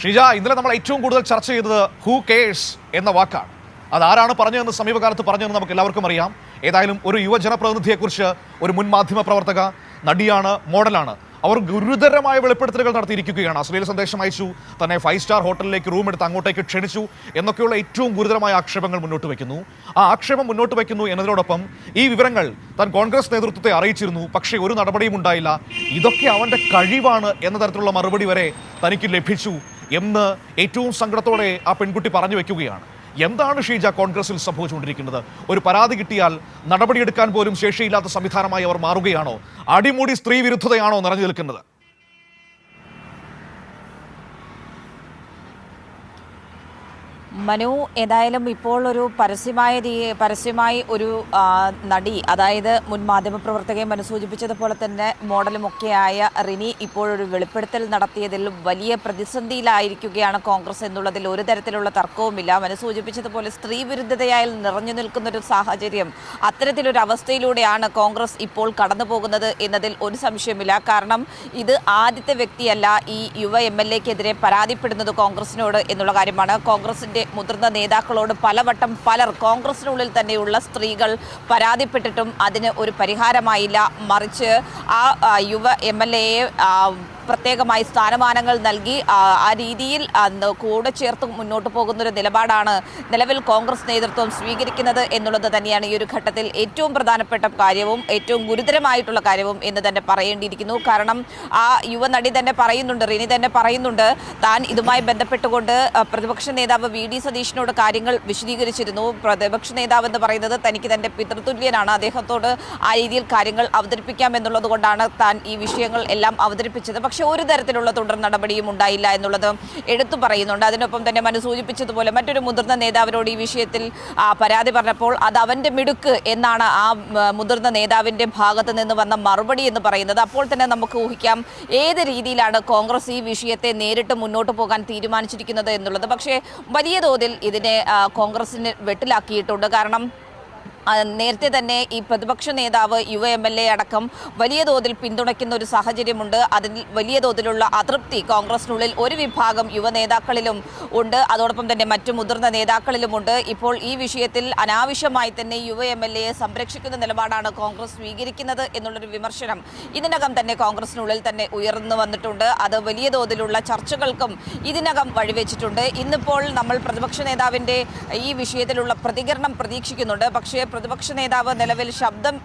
ഷീജ, ഇന്നലെ നമ്മൾ ഏറ്റവും കൂടുതൽ ചർച്ച ചെയ്തത് ഹൂ കേഴ്സ് എന്ന വാക്കാണ്. അതാരാണ് പറഞ്ഞതെന്ന് സമീപകാലത്ത് പറഞ്ഞതെന്ന് നമുക്ക് എല്ലാവർക്കും അറിയാം. ഏതായാലും ഒരു യുവജനപ്രതിനിധിയെക്കുറിച്ച് ഒരു മുൻ മാധ്യമ പ്രവർത്തക, നടിയാണ്, മോഡലാണ്, അവർ ഗുരുതരമായ വെളിപ്പെടുത്തലുകൾ നടത്തിയിരിക്കുകയാണ്. അശ്ലീല സന്ദേശം അയച്ചു, തന്നെ 5 സ്റ്റാർ ഹോട്ടലിലേക്ക് റൂം എടുത്ത് അങ്ങോട്ടേക്ക് ക്ഷണിച്ചു എന്നൊക്കെയുള്ള ഏറ്റവും ഗുരുതരമായ ആക്ഷേപങ്ങൾ മുന്നോട്ട് വയ്ക്കുന്നു. ആ ആക്ഷേപം മുന്നോട്ട് വയ്ക്കുന്നു എന്നതിനോടൊപ്പം ഈ വിവരങ്ങൾ താൻ കോൺഗ്രസ് നേതൃത്വത്തെ അറിയിച്ചിരുന്നു, പക്ഷേ ഒരു നടപടിയും ഉണ്ടായില്ല. ഇതൊക്കെ അവൻ്റെ കഴിവാണ് എന്ന തരത്തിലുള്ള മറുപടി വരെ തനിക്ക് ലഭിച്ചു എന്ന് ഏറ്റവും സങ്കടത്തോടെ ആ പെൺകുട്ടി പറഞ്ഞു വയ്ക്കുകയാണ്. എന്താണ് ഷീജ കോൺഗ്രസിൽ സംഭവിച്ചുകൊണ്ടിരിക്കുന്നത്? ഒരു പരാതി കിട്ടിയാൽ നടപടിയെടുക്കാൻ പോലും ശേഷിയില്ലാത്ത സംവിധാനമായി അവർ മാറുകയാണോ? അടിമുടി സ്ത്രീ വിരുദ്ധതയാണോ നിറഞ്ഞു നിൽക്കുന്നത്? മനു, ഏതായാലും ഇപ്പോൾ ഒരു പരസ്യമായി ഒരു നടി, അതായത് മുൻ മാധ്യമപ്രവർത്തകയെ മനു സൂചിപ്പിച്ചതുപോലെ തന്നെ മോഡലുമൊക്കെയായ റിനി ഇപ്പോഴൊരു വെളിപ്പെടുത്തൽ നടത്തിയതിൽ വലിയ പ്രതിസന്ധിയിലായിരിക്കുകയാണ് കോൺഗ്രസ് എന്നുള്ളതിൽ ഒരു തരത്തിലുള്ള തർക്കവുമില്ല. മനു സൂചിപ്പിച്ചതുപോലെ സ്ത്രീ വിരുദ്ധതയായി നിറഞ്ഞു നിൽക്കുന്നൊരു സാഹചര്യം, അത്തരത്തിലൊരു അവസ്ഥയിലൂടെയാണ് കോൺഗ്രസ് ഇപ്പോൾ കടന്നു പോകുന്നത് എന്നതിൽ ഒരു സംശയമില്ല. കാരണം ഇത് ആദ്യത്തെ വ്യക്തിയല്ല ഈ യുവ MLA-ക്കെതിരെ പരാതിപ്പെടുന്നത് കോൺഗ്രസിനോട് എന്നുള്ള കാര്യമാണ്. കോൺഗ്രസിൻ്റെ മുതിർന്ന നേതാക്കളോട് പലവട്ടം പലർ കോൺഗ്രസിനുള്ളിൽ തന്നെയുള്ള സ്ത്രീകൾ പരാതിപ്പെട്ടിട്ടും അതിന് ഒരു പരിഹാരമായില്ല. മറിച്ച് ആ യുവ MLA-യെ പ്രത്യേകമായി സ്ഥാനമാനങ്ങൾ നൽകി ആ രീതിയിൽ കൂടെ ചേർത്ത് മുന്നോട്ട് പോകുന്നൊരു നിലപാടാണ് നിലവിൽ കോൺഗ്രസ് നേതൃത്വം സ്വീകരിക്കുന്നത് എന്നുള്ളത് തന്നെയാണ് ഈ ഒരു ഘട്ടത്തിൽ ഏറ്റവും പ്രധാനപ്പെട്ട കാര്യവും ഏറ്റവും ഗുരുതരമായിട്ടുള്ള കാര്യവും എന്ന് തന്നെ പറയേണ്ടിയിരിക്കുന്നു. കാരണം ആ യുവനടി തന്നെ പറയുന്നുണ്ട്, റിനി തന്നെ പറയുന്നുണ്ട്, താൻ ഇതുമായി ബന്ധപ്പെട്ടുകൊണ്ട് പ്രതിപക്ഷ നേതാവ് VD സതീഷിനോട് കാര്യങ്ങൾ വിശദീകരിച്ചിരുന്നു. പ്രതിപക്ഷ നേതാവ് എന്ന് പറയുന്നത് തനിക്ക് തൻ്റെ പിതൃതുല്യനാണ്, അദ്ദേഹത്തോട് ആ രീതിയിൽ കാര്യങ്ങൾ അവതരിപ്പിക്കാം എന്നുള്ളത് കൊണ്ടാണ് താൻ ഈ വിഷയങ്ങൾ എല്ലാം അവതരിപ്പിച്ചത്. പക്ഷേ ഒരു തരത്തിലുള്ള തുടർ നടപടിയും ഉണ്ടായില്ല എന്നുള്ളത് എടുത്തു പറയുന്നുണ്ട്. അതിനൊപ്പം തന്നെ മനു സൂചിപ്പിച്ചതുപോലെ മറ്റൊരു മുതിർന്ന നേതാവിനോട് ഈ വിഷയത്തിൽ പരാതി പറഞ്ഞപ്പോൾ അത് അവൻ്റെ മിടുക്ക് എന്നാണ് ആ മുതിർന്ന നേതാവിൻ്റെ ഭാഗത്ത് നിന്ന് വന്ന മറുപടി എന്ന് പറയുന്നത്. അപ്പോൾ തന്നെ നമുക്ക് ഊഹിക്കാം ഏത് രീതിയിലാണ് കോൺഗ്രസ് ഈ വിഷയത്തെ നേരിട്ട് മുന്നോട്ട് പോകാൻ തീരുമാനിച്ചിരിക്കുന്നത് എന്നുള്ളത്. പക്ഷേ വലിയ തോതിൽ ഇതിനെ കോൺഗ്രസിന് വെട്ടിലാക്കിയിട്ടുണ്ട്. കാരണം നേരത്തെ തന്നെ ഈ പ്രതിപക്ഷ നേതാവ് യുവ MLA അടക്കം വലിയ തോതിൽ പിന്തുണയ്ക്കുന്ന ഒരു സാഹചര്യമുണ്ട്. അതിൽ വലിയ തോതിലുള്ള അതൃപ്തി കോൺഗ്രസിനുള്ളിൽ ഒരു വിഭാഗം യുവ നേതാക്കളിലും ഉണ്ട്, അതോടൊപ്പം തന്നെ മറ്റു മുതിർന്ന നേതാക്കളിലുമുണ്ട്. ഇപ്പോൾ ഈ വിഷയത്തിൽ അനാവശ്യമായി തന്നെ യുവ MLA-യെ സംരക്ഷിക്കുന്ന നിലപാടാണ് കോൺഗ്രസ് സ്വീകരിക്കുന്നത് എന്നുള്ളൊരു വിമർശനം ഇതിനകം തന്നെ കോൺഗ്രസിനുള്ളിൽ തന്നെ ഉയർന്നു വന്നിട്ടുണ്ട്. അത് വലിയ തോതിലുള്ള ചർച്ചകൾക്കും ഇതിനകം വഴിവെച്ചിട്ടുണ്ട്. ഇന്നിപ്പോൾ നമ്മൾ പ്രതിപക്ഷ നേതാവിൻ്റെ ഈ വിഷയത്തിലുള്ള പ്രതികരണം പ്രതീക്ഷിക്കുന്നുണ്ട്. പക്ഷേ പ്രതിപക്ഷ നേതാവ് നിലവിൽ ശബ്ദം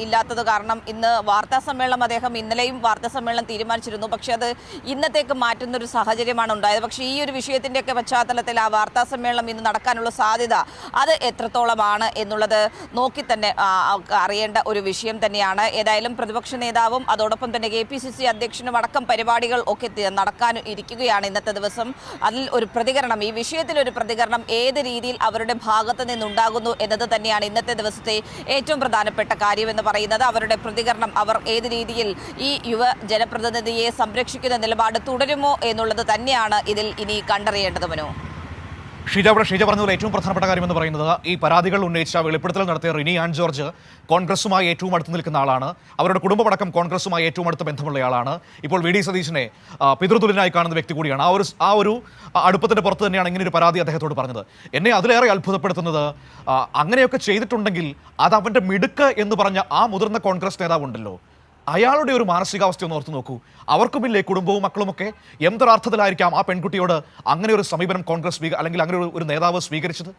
ഇല്ലാത്തത് കാരണം ഇന്ന് വാർത്താ സമ്മേളനം അദ്ദേഹം ഇന്നലെയും വാർത്താ സമ്മേളനം തീരുമാനിച്ചിരുന്നു. പക്ഷേ അത് ഇന്നത്തേക്ക് മാറ്റുന്നൊരു സാഹചര്യമാണ് ഉണ്ടായത്. പക്ഷേ ഈ ഒരു വിഷയത്തിൻ്റെയൊക്കെ പശ്ചാത്തലത്തിൽ ആ വാർത്താ സമ്മേളനം ഇന്ന് നടക്കാനുള്ള സാധ്യത അത് എത്രത്തോളമാണ് എന്നുള്ളത് നോക്കി തന്നെ അറിയേണ്ട ഒരു വിഷയം തന്നെയാണ്. ഏതായാലും പ്രതിപക്ഷ നേതാവും അതോടൊപ്പം തന്നെ KPCC അധ്യക്ഷനും അടക്കം പരിപാടികൾ ഒക്കെ നടക്കാൻ ഇരിക്കുകയാണ് ഇന്നത്തെ ദിവസം. അതിൽ ഒരു പ്രതികരണം, ഈ വിഷയത്തിൽ ഒരു പ്രതികരണം ഏത് രീതിയിൽ അവരുടെ ഭാഗത്ത് നിന്നുണ്ടാകുന്നു എന്നത് തന്നെയാണ് ഇന്നത്തെ ദിവസത്തെ ഏറ്റവും പ്രധാനപ്പെട്ട കാര്യമെന്ന് പറയുന്നത്. അവരുടെ പ്രതികരണം, അവർ ഏത് രീതിയിൽ ഈ യുവ ജനപ്രതിനിധിയെ സംരക്ഷിക്കുന്ന നിലപാട് തുടരുമോ എന്നുള്ളത് തന്നെയാണ് ഇതിൽ ഇനി കണ്ടറിയേണ്ടത്. മനു, ഷീജ പറഞ്ഞതുപോലെ ഏറ്റവും പ്രധാനപ്പെട്ട കാര്യമെന്ന് പറയുന്നത് ഈ പരാതികൾ ഉന്നയിച്ച വെളിപ്പെടുത്തൽ നടത്തിയ റിനി ആൻ ജോർജ് കോൺഗ്രസുമായി ഏറ്റവും അടുത്ത് നിൽക്കുന്ന ആളാണ്. അവരുടെ കുടുംബമടക്കം കോൺഗ്രസുമായി ഏറ്റവും അടുത്ത ബന്ധമുള്ളയാളാണ്. ഇപ്പോൾ VD സതീശനെ പിതൃതുല്യനായി കാണുന്ന വ്യക്തി കൂടിയാണ്. ആ ഒരു അടുപ്പത്തിൻ്റെ പുറത്ത് തന്നെയാണ് ഇങ്ങനെ ഒരു പരാതി അദ്ദേഹത്തോട് പറഞ്ഞത്. എന്നെ അതിലേറെ അത്ഭുതപ്പെടുത്തുന്നത്, അങ്ങനെയൊക്കെ ചെയ്തിട്ടുണ്ടെങ്കിൽ അത് അവൻ്റെ മിടുക്ക് എന്ന് പറഞ്ഞ ആ മുതിർന്ന കോൺഗ്രസ് നേതാവുണ്ടല്ലോ, അയാളുടെ ഒരു മാനസികാവസ്ഥ ഒന്ന് ഓർത്ത് നോക്കൂ. അവർക്കുമില്ലേ കുടുംബവും മക്കളുമൊക്കെ? എന്തൊരർത്ഥത്തിലായിരിക്കാം ആ പെൺകുട്ടിയോട് അങ്ങനെ ഒരു സമീപനം കോൺഗ്രസ് അല്ലെങ്കിൽ അങ്ങനെ ഒരു നേതാവ് സ്വീകരിച്ചത്?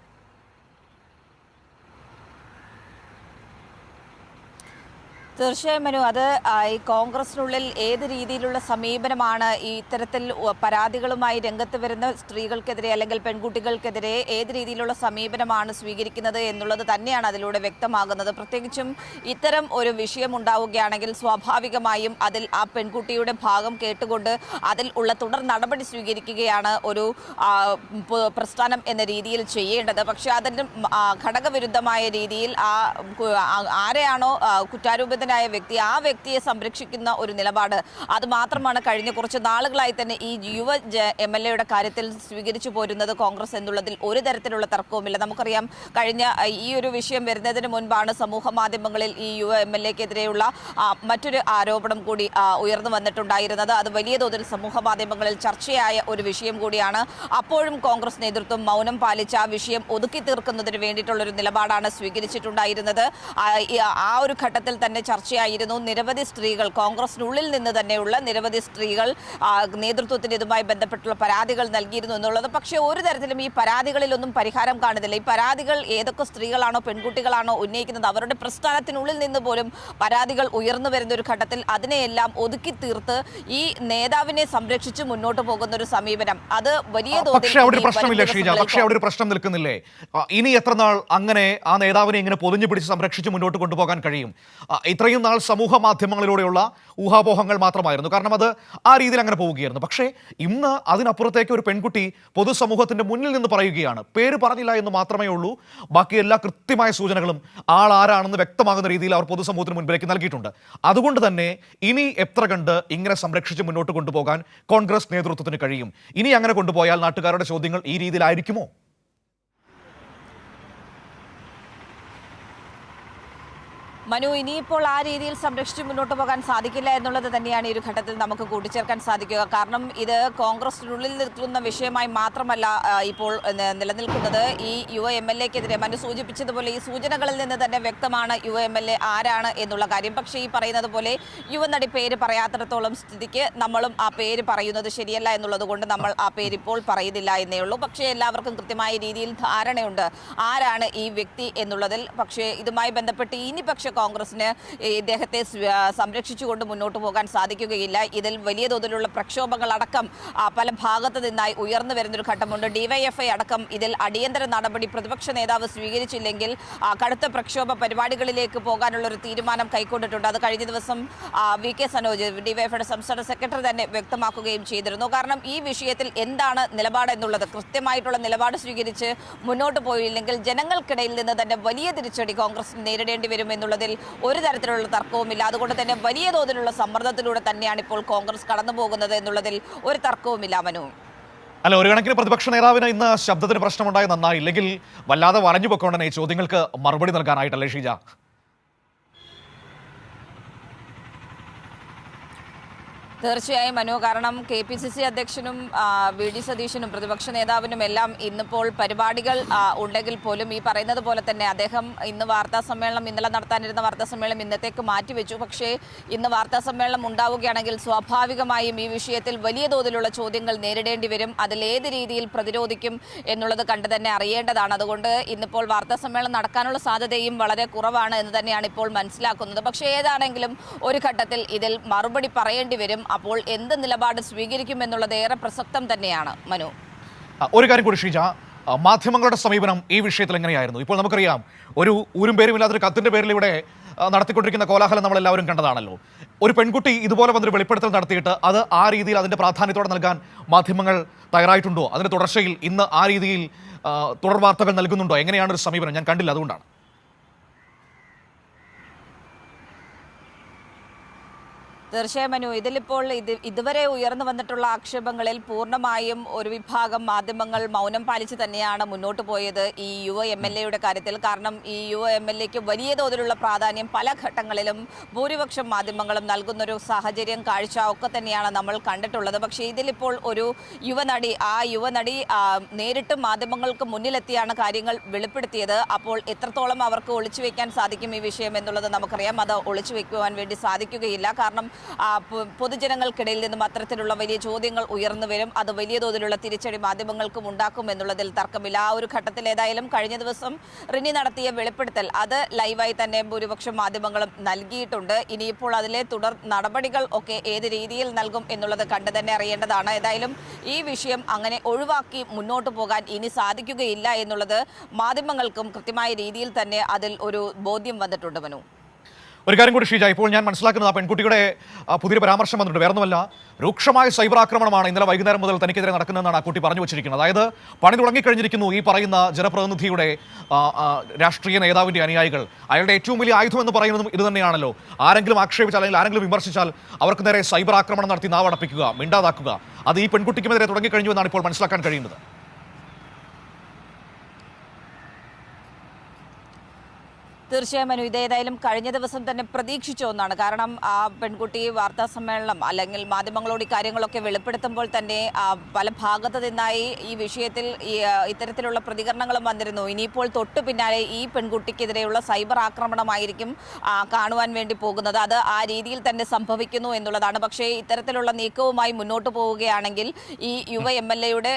തീർച്ചയായും മനു, അത് ഈ കോൺഗ്രസിനുള്ളിൽ ഏത് രീതിയിലുള്ള സമീപനമാണ് ഈ ഇത്തരത്തിൽ പരാതികളുമായി രംഗത്ത് വരുന്ന സ്ത്രീകൾക്കെതിരെ അല്ലെങ്കിൽ പെൺകുട്ടികൾക്കെതിരെ ഏത് രീതിയിലുള്ള സമീപനമാണ് സ്വീകരിക്കുന്നത് എന്നുള്ളത് തന്നെയാണ് അതിലൂടെ വ്യക്തമാകുന്നത്. പ്രത്യേകിച്ചും ഇത്തരം ഒരു വിഷയം ഉണ്ടാവുകയാണെങ്കിൽ സ്വാഭാവികമായും അതിൽ ആ പെൺകുട്ടിയുടെ ഭാഗം കേട്ടുകൊണ്ട് അതിൽ ഉള്ള തുടർ നടപടി സ്വീകരിക്കുകയാണ് ഒരു പ്രസ്ഥാനം എന്ന രീതിയിൽ ചെയ്യേണ്ടത്. പക്ഷേ അതിന് ഘടകവിരുദ്ധമായ രീതിയിൽ ആരെയാണോ കുറ്റാരോപിത വിവാദനായ വ്യക്തി, ആ വ്യക്തിയെ സംരക്ഷിക്കുന്ന ഒരു നിലപാട് അത് മാത്രമാണ് കഴിഞ്ഞ കുറച്ച് നാളുകളായി തന്നെ ഈ യുവ MLA കാര്യത്തിൽ സ്വീകരിച്ചു പോരുന്നത് കോൺഗ്രസ് എന്നുള്ളതിൽ ഒരു തരത്തിലുള്ള തർക്കവുമില്ല. നമുക്കറിയാം, കഴിഞ്ഞ ഈ ഒരു വിഷയം വരുന്നതിന് മുൻപാണ് സമൂഹ മാധ്യമങ്ങളിൽ ഈ യുവ MLA-ക്കെതിരെയുള്ള മറ്റൊരു ആരോപണം കൂടി ഉയർന്നു വന്നിട്ടുണ്ടായിരുന്നത്. അത് വലിയ തോതിൽ സമൂഹ മാധ്യമങ്ങളിൽ ചർച്ചയായ ഒരു വിഷയം കൂടിയാണ്. അപ്പോഴും കോൺഗ്രസ് നേതൃത്വം മൗനം പാലിച്ച് ആ വിഷയം ഒതുക്കി തീർക്കുന്നതിന് വേണ്ടിയിട്ടുള്ളൊരു നിലപാടാണ് സ്വീകരിച്ചിട്ടുണ്ടായിരുന്നത്. ആ ഒരു ഘട്ടത്തിൽ തന്നെ ചർച്ചയായിരുന്നു. നിരവധി സ്ത്രീകൾ, കോൺഗ്രസിനുള്ളിൽ നിന്ന് തന്നെയുള്ള നിരവധി സ്ത്രീകൾ നേതൃത്വത്തിന് ഇതുമായി ബന്ധപ്പെട്ടുള്ള പരാതികൾ നൽകിയിരുന്നു എന്നുള്ളത്. പക്ഷേ ഒരു തരത്തിലും ഈ പരാതികളിലൊന്നും പരിഹാരം കാണുന്നില്ല. ഈ പരാതികൾ ഏതൊക്കെ സ്ത്രീകളാണോ പെൺകുട്ടികളാണോ ഉന്നയിക്കുന്നത്, അവരുടെ പ്രസ്ഥാനത്തിനുള്ളിൽ നിന്ന് പോലും പരാതികൾ ഉയർന്നു വരുന്ന ഒരു ഘട്ടത്തിൽ അതിനെയെല്ലാം ഒതുക്കി തീർത്ത് ഈ നേതാവിനെ സംരക്ഷിച്ച് മുന്നോട്ട് പോകുന്ന ഒരു സമീപനം, അത് വലിയ തോതിൽ പക്ഷേ അവിടെ ഒരു പ്രശ്നം നിൽക്കുന്നില്ലേ? ഇനി എത്ര നാൾ അങ്ങനെ ആ നേതാവിനെ ഇങ്ങനെ പൊതിഞ്ഞു പിടിച്ച് സംരക്ഷിച്ച് മുന്നോട്ട് കൊണ്ടുപോകാൻ കഴിയും? ഇത്രയും നാൾ സമൂഹ മാധ്യമങ്ങളിലൂടെയുള്ള ഊഹാപോഹങ്ങൾ മാത്രമായിരുന്നു, കാരണം അത് ആ രീതിയിൽ അങ്ങനെ പോവുകയായിരുന്നു. പക്ഷേ ഇന്ന് അതിനപ്പുറത്തേക്ക് ഒരു പെൺകുട്ടി പൊതുസമൂഹത്തിന്റെ മുന്നിൽ നിന്ന് പറയുകയാണ്. പേര് പറഞ്ഞില്ല എന്ന് മാത്രമേ ഉള്ളൂ, ബാക്കി എല്ലാ കൃത്യമായ സൂചനകളും ആൾ ആരാണെന്ന് വ്യക്തമാകുന്ന രീതിയിൽ അവർ പൊതുസമൂഹത്തിന് മുൻപിലേക്ക് നൽകിയിട്ടുണ്ട്. അതുകൊണ്ട് തന്നെ ഇനി എത്ര കണ്ട് ഇങ്ങനെ സംരക്ഷിച്ച് മുന്നോട്ട് കൊണ്ടുപോകാൻ കോൺഗ്രസ് നേതൃത്വത്തിന് കഴിയും? ഇനി അങ്ങനെ കൊണ്ടുപോയാൽ നാട്ടുകാരുടെ ചോദ്യങ്ങൾ ഈ രീതിയിലായിരിക്കുമോ? മനു, ഇനിയിപ്പോൾ ആ രീതിയിൽ സംരക്ഷിച്ച് മുന്നോട്ട് പോകാൻ സാധിക്കില്ല എന്നുള്ളത് തന്നെയാണ് ഈ ഒരു ഘട്ടത്തിൽ നമുക്ക് കൂട്ടിച്ചേർക്കാൻ സാധിക്കുക. കാരണം ഇത് കോൺഗ്രസിനുള്ളിൽ നിൽക്കുന്ന വിഷയമായി മാത്രമല്ല ഇപ്പോൾ നിലനിൽക്കുന്നത്. ഈ യുവ MLA-ക്കെതിരെ മനു സൂചിപ്പിച്ചതുപോലെ ഈ സൂചനകളിൽ നിന്ന് തന്നെ വ്യക്തമാണ് യുവ MLA ആരാണ് എന്നുള്ള കാര്യം. പക്ഷേ ഈ പറയുന്നത് പോലെ യുവനടി പേര് പറയാത്തിടത്തോളം സ്ഥിതിക്ക് നമ്മളും ആ പേര് പറയുന്നത് ശരിയല്ല എന്നുള്ളത് കൊണ്ട് നമ്മൾ ആ പേര് ഇപ്പോൾ പറയുന്നില്ല എന്നേ ഉള്ളൂ. പക്ഷേ എല്ലാവർക്കും കൃത്യമായ രീതിയിൽ ധാരണയുണ്ട് ആരാണ് ഈ വ്യക്തി എന്നുള്ളതിൽ. പക്ഷേ ഇതുമായി ബന്ധപ്പെട്ട് ഇനി പക്ഷേ കോൺഗ്രസിന് ഇദ്ദേഹത്തെ സംരക്ഷിച്ചുകൊണ്ട് മുന്നോട്ട് പോകാൻ സാധിക്കുകയില്ല. ഇതിൽ വലിയ തോതിലുള്ള പ്രക്ഷോഭങ്ങളടക്കം പല ഭാഗത്തു നിന്നായി ഉയർന്നു വരുന്നൊരു ഘട്ടമുണ്ട്. DYFI അടക്കം ഇതിൽ അടിയന്തര നടപടി പ്രതിപക്ഷ നേതാവ് സ്വീകരിച്ചില്ലെങ്കിൽ കടുത്ത പ്രക്ഷോഭ പരിപാടികളിലേക്ക് പോകാനുള്ളൊരു തീരുമാനം കൈക്കൊണ്ടിട്ടുണ്ട്. അത് കഴിഞ്ഞ ദിവസം VK സനോജ്, DYFIയുടെ സംസ്ഥാന സെക്രട്ടറി തന്നെ വ്യക്തമാക്കുകയും ചെയ്തിരുന്നു. കാരണം ഈ വിഷയത്തിൽ എന്താണ് നിലപാട് എന്നുള്ളത് കൃത്യമായിട്ടുള്ള നിലപാട് സ്വീകരിച്ച് മുന്നോട്ട് പോയില്ലെങ്കിൽ ജനങ്ങൾക്കിടയിൽ നിന്ന് തന്നെ വലിയ തിരിച്ചടി കോൺഗ്രസ് നേരിടേണ്ടി വരും എന്നുള്ളത് ഒരു തരത്തിലുള്ള തർക്കവുമില്ല. അതുകൊണ്ട് തന്നെ വലിയ തോതിലുള്ള സമ്മർദ്ദത്തിലൂടെ തന്നെയാണ് ഇപ്പോൾ കോൺഗ്രസ് കടന്നു പോകുന്നത് എന്നുള്ളതിൽ ഒരു തർക്കവുമില്ല. മനു, അല്ല, ഒരു കണക്കിന് പ്രതിപക്ഷ നേതാവിന് ഇന്ന് ശബ്ദത്തിന് പ്രശ്നമുണ്ടായി നന്നായില്ലെങ്കിൽ വല്ലാതെ വരഞ്ഞു പൊക്കോണ്ടനെ ഈ ചോദ്യങ്ങൾക്ക് മറുപടി നൽകാനായിട്ടല്ലേ ഷീജ? തീർച്ചയായും മനു, കാരണം KPCC അധ്യക്ഷനും VD സതീശനും പ്രതിപക്ഷ നേതാവിനും എല്ലാം ഇന്നിപ്പോൾ പരിപാടികൾ ഉണ്ടെങ്കിൽ പോലും ഈ പറയുന്നത് പോലെ തന്നെ അദ്ദേഹം ഇന്ന് ഇന്നലെ നടത്താനിരുന്ന വാർത്താ സമ്മേളനം ഇന്നത്തേക്ക് മാറ്റിവെച്ചു. പക്ഷേ ഇന്ന് വാർത്താ സമ്മേളനം ഉണ്ടാവുകയാണെങ്കിൽ സ്വാഭാവികമായും ഈ വിഷയത്തിൽ വലിയ തോതിലുള്ള ചോദ്യങ്ങൾ നേരിടേണ്ടി വരും. അതിലേത് രീതിയിൽ പ്രതിരോധിക്കും എന്നുള്ളത് കണ്ട് തന്നെ അറിയേണ്ടതാണ്. അതുകൊണ്ട് ഇന്നിപ്പോൾ വാർത്താ സമ്മേളനം നടക്കാനുള്ള സാധ്യതയും വളരെ കുറവാണ് എന്ന് തന്നെയാണ് ഇപ്പോൾ മനസ്സിലാക്കുന്നത്. പക്ഷേ ഏതാണെങ്കിലും ഒരു ഘട്ടത്തിൽ ഇതിൽ മറുപടി പറയേണ്ടി വരും. അപ്പോൾ എന്ത് നിലപാട് സ്വീകരിക്കുമെന്നുള്ളത് ഏറെ പ്രസക്തം തന്നെയാണ്. മനു, ഒരു കാര്യം കൂടി ഷീജ, മാധ്യമങ്ങളുടെ സമീപനം ഈ വിഷയത്തിൽ എങ്ങനെയായിരുന്നു? ഇപ്പോൾ നമുക്കറിയാം, ഒരു ഊരും പേരും ഇല്ലാത്തൊരു കത്തിന്റെ പേരിൽ ഇവിടെ നടത്തിക്കൊണ്ടിരിക്കുന്ന കോലാഹലം നമ്മളെല്ലാവരും കണ്ടതാണല്ലോ. ഒരു പെൺകുട്ടി ഇതുപോലെ വന്നൊരു വെളിപ്പെടുത്തൽ നടത്തിയിട്ട് അത് ആ രീതിയിൽ അതിൻ്റെ പ്രാധാന്യത്തോടെ നൽകാൻ മാധ്യമങ്ങൾ തയ്യാറായിട്ടുണ്ടോ? അതിൻ്റെ തുടർച്ചയിൽ ഇന്ന് ആ രീതിയിൽ തുടർ വാർത്തകൾ നൽകുന്നുണ്ടോ? എങ്ങനെയാണ് ഒരു സമീപനം? ഞാൻ കണ്ടില്ല, അതുകൊണ്ടാണ്. തീർച്ചയായും മനു, ഇതിലിപ്പോൾ ഇതുവരെ ഉയർന്നു വന്നിട്ടുള്ള ആക്ഷേപങ്ങളിൽ പൂർണ്ണമായും ഒരു വിഭാഗം മാധ്യമങ്ങൾ മൗനം പാലിച്ച് തന്നെയാണ് മുന്നോട്ട് പോയത് ഈ യുവ MLA-യുടെ കാര്യത്തിൽ. കാരണം ഈ യുവ MLA-ക്ക് വലിയ തോതിലുള്ള പ്രാധാന്യം പല ഘട്ടങ്ങളിലും ഭൂരിപക്ഷം മാധ്യമങ്ങളും നൽകുന്നൊരു സാഹചര്യം കാഴ്ച ഒക്കെ തന്നെയാണ് നമ്മൾ കണ്ടിട്ടുള്ളത്. പക്ഷേ ഇതിലിപ്പോൾ ഒരു യുവനടി നേരിട്ട് മാധ്യമങ്ങൾക്ക് മുന്നിലെത്തിയാണ് കാര്യങ്ങൾ വെളിപ്പെടുത്തിയത്. അപ്പോൾ എത്രത്തോളം അവർക്ക് ഒളിച്ചു വെക്കാൻ സാധിക്കും ഈ വിഷയം എന്നുള്ളത് നമുക്കറിയാം. അത് ഒളിച്ചു വെക്കുവാൻ വേണ്ടി സാധിക്കുകയില്ല. കാരണം പൊതുജനങ്ങൾക്കിടയിൽ നിന്നും അത്തരത്തിലുള്ള വലിയ ചോദ്യങ്ങൾ ഉയർന്നു വരും. അത് വലിയ തോതിലുള്ള തിരിച്ചടി മാധ്യമങ്ങൾക്കും ഉണ്ടാക്കും എന്നുള്ളതിൽ തർക്കമില്ല. ആ ഒരു ഘട്ടത്തിൽ ഏതായാലും കഴിഞ്ഞ ദിവസം റിനി നടത്തിയ വെളിപ്പെടുത്തൽ അത് ലൈവായി തന്നെ ഭൂരിപക്ഷം മാധ്യമങ്ങളും നൽകിയിട്ടുണ്ട്. ഇനിയിപ്പോൾ അതിലെ തുടർ നടപടികൾ ഒക്കെ ഏത് രീതിയിൽ നൽകും എന്നുള്ളത് കണ്ടു തന്നെ അറിയേണ്ടതാണ്. ഏതായാലും ഈ വിഷയം അങ്ങനെ ഒഴിവാക്കി മുന്നോട്ട് പോകാൻ ഇനി സാധിക്കുകയില്ല എന്നുള്ളത് മാധ്യമങ്ങൾക്കും കൃത്യമായ രീതിയിൽ തന്നെ അതിൽ ഒരു ബോധ്യം വന്നിട്ടുണ്ട്. മനു, ഒരു കാര്യം കൂടി ഷീജ, ഇപ്പോൾ ഞാൻ മനസ്സിലാക്കുന്നത് ആ പെൺകുട്ടിയുടെ പുതിയൊരു പരാമർശം വന്നിട്ടുണ്ട്. വേറൊന്നുമല്ല, രൂക്ഷമായ സൈബർ ആക്രമണമാണ് ഇന്നലെ വൈകുന്നേരം മുതൽ തനിക്കെതിരെ നടക്കുന്നതെന്നാണ് ആ കുട്ടി പറഞ്ഞു വെച്ചിരിക്കുന്നത്. അതായത് പണി തുടങ്ങിക്കഴിഞ്ഞിരിക്കുന്നു ഈ പറയുന്ന ജനപ്രതിനിധിയുടെ രാഷ്ട്രീയ നേതാവിൻ്റെ അനുയായികൾ. അയാളുടെ ഏറ്റവും വലിയ ആയുധം എന്ന് പറയുന്നതും ഇത് തന്നെയാണല്ലോ. ആരെങ്കിലും ആക്ഷേപിച്ചാൽ അല്ലെങ്കിൽ ആരെങ്കിലും വിമർശിച്ചാൽ അവർക്ക് നേരെ സൈബർ ആക്രമണം നടത്തി നാവടപ്പിക്കുക, മിണ്ടാതാക്കുക. അത് ഈ പെൺകുട്ടിക്കുമെതിരെ തുടങ്ങിക്കഴിഞ്ഞു എന്നാണ് ഇപ്പോൾ മനസ്സിലാക്കാൻ കഴിയുന്നത്. തീർച്ചയായും മനു, ഇതേതായാലും കഴിഞ്ഞ ദിവസം തന്നെ പ്രതീക്ഷിച്ച ഒന്നാണ്. കാരണം ആ പെൺകുട്ടി വാർത്താ സമ്മേളനം അല്ലെങ്കിൽ മാധ്യമങ്ങളോട് ഈ കാര്യങ്ങളൊക്കെ വെളിപ്പെടുത്തുമ്പോൾ തന്നെ പല ഭാഗത്തു നിന്നായി ഈ വിഷയത്തിൽ ഇത്തരത്തിലുള്ള പ്രതികരണങ്ങളും വന്നിരുന്നു. ഇനിയിപ്പോൾ തൊട്ടു പിന്നാലെ ഈ പെൺകുട്ടിക്കെതിരെയുള്ള സൈബർ ആക്രമണമായിരിക്കും കാണുവാൻ വേണ്ടി പോകുന്നത്. അത് ആ രീതിയിൽ തന്നെ സംഭവിക്കുന്നു എന്നുള്ളതാണ്. പക്ഷേ ഇത്തരത്തിലുള്ള നീക്കവുമായി മുന്നോട്ട് പോവുകയാണെങ്കിൽ ഈ യുവ MLA-യുടെ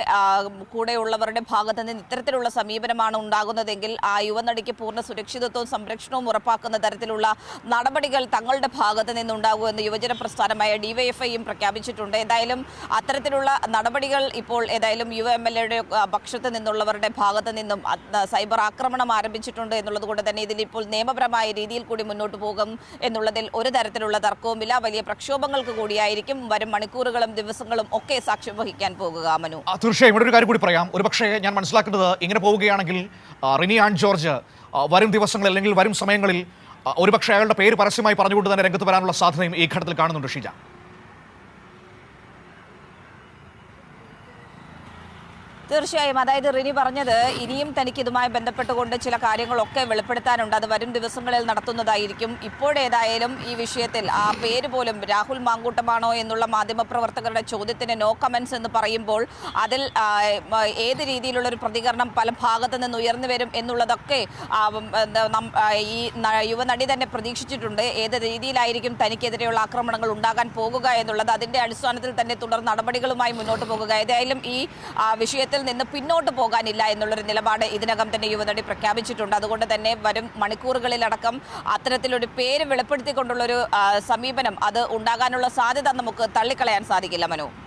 കൂടെയുള്ളവരുടെ ഭാഗത്തു നിന്ന് ഇത്തരത്തിലുള്ള സമീപനമാണ് ഉണ്ടാകുന്നതെങ്കിൽ ആ യുവനടിക്ക് പൂർണ്ണ സുരക്ഷിതത്വവും സംരക്ഷണവും ഉറപ്പാക്കുന്ന തരത്തിലുള്ള നടപടികൾ തങ്ങളുടെ ഭാഗത്ത് നിന്നുണ്ടാകുമെന്ന് യുവജന പ്രസ്ഥാനമായ DYFIയും പ്രഖ്യാപിച്ചിട്ടുണ്ട്. എന്തായാലും അത്തരത്തിലുള്ള നടപടികൾ ഇപ്പോൾ ഏതായാലും യുവ MLA-യുടെ പക്ഷത്ത് നിന്നുള്ളവരുടെ ഭാഗത്ത് നിന്നും സൈബർ ആക്രമണം ആരംഭിച്ചിട്ടുണ്ട് എന്നുള്ളത് കൊണ്ട് തന്നെ ഇതിലിപ്പോൾ നിയമപരമായ രീതിയിൽ കൂടി മുന്നോട്ട് പോകും എന്നുള്ളതിൽ ഒരു തരത്തിലുള്ള തർക്കവുമില്ല. വലിയ പ്രക്ഷോഭങ്ങൾക്ക് കൂടിയായിരിക്കും വരും മണിക്കൂറുകളും ദിവസങ്ങളും ഒക്കെ സാക്ഷ്യം വഹിക്കാൻ പോകുക. മനു, തീർച്ചയായും ഇവിടെ ഒരു കാര്യം കൂടി പറയാം. ഒരുപക്ഷെ ഞാൻ മനസ്സിലാക്കുന്നത് ഇങ്ങനെ പോവുകയാണെങ്കിൽ റിനി ആൻ ജോർജ് വരും ദിവസങ്ങളിൽ അല്ലെങ്കിൽ വരും സമയങ്ങളിൽ ഒരുപക്ഷെ അയാളുടെ പേര് പരസ്യമായി പറഞ്ഞുകൊണ്ട് തന്നെ രംഗത്ത് വരാനുള്ള സാധ്യതയും ഈ ഘട്ടത്തിൽ കാണുന്നുണ്ട് ഷീജ. തീർച്ചയായും. അതായത് റിനി പറഞ്ഞത് ഇനിയും തനിക്ക് ഇതുമായി ബന്ധപ്പെട്ടുകൊണ്ട് ചില കാര്യങ്ങളൊക്കെ വെളിപ്പെടുത്താനുണ്ട്. അത് വരും ദിവസങ്ങളിൽ നടത്തുന്നതായിരിക്കും. ഇപ്പോഴേതായാലും ഈ വിഷയത്തിൽ ആ പേര് പോലും രാഹുൽ മാങ്കൂട്ടമാണോ എന്നുള്ള മാധ്യമപ്രവർത്തകരുടെ ചോദ്യത്തിന് നോ കമൻസ് എന്ന് പറയുമ്പോൾ അതിൽ ഏത് രീതിയിലുള്ളൊരു പ്രതികരണം പല ഭാഗത്തു നിന്ന് ഉയർന്നു വരും എന്നുള്ളതൊക്കെ ഈ യുവനടി തന്നെ പ്രതീക്ഷിച്ചിട്ടുണ്ട്. ഏത് രീതിയിലായിരിക്കും തനിക്കെതിരെയുള്ള ആക്രമണങ്ങൾ ഉണ്ടാകാൻ പോകുക എന്നുള്ളത്. അതിൻ്റെ അടിസ്ഥാനത്തിൽ തന്നെ തുടർ നടപടികളുമായി മുന്നോട്ട് പോകുക. ഏതായാലും ഈ വിഷയത്തിൽ നിന്ന് പിന്നോട്ട് പോകാനില്ല എന്നുള്ളൊരു നിലപാട് ഇതിനകം തന്നെ യുവനടി പ്രഖ്യാപിച്ചിട്ടുണ്ട്. അതുകൊണ്ട് തന്നെ വരും മണിക്കൂറുകളിലടക്കം അത്തരത്തിലൊരു പേര് വെളിപ്പെടുത്തിക്കൊണ്ടുള്ളൊരു സമീപനം അത് ഉണ്ടാകാനുള്ള സാധ്യത നമുക്ക് തള്ളിക്കളയാൻ സാധിക്കില്ല. മനു.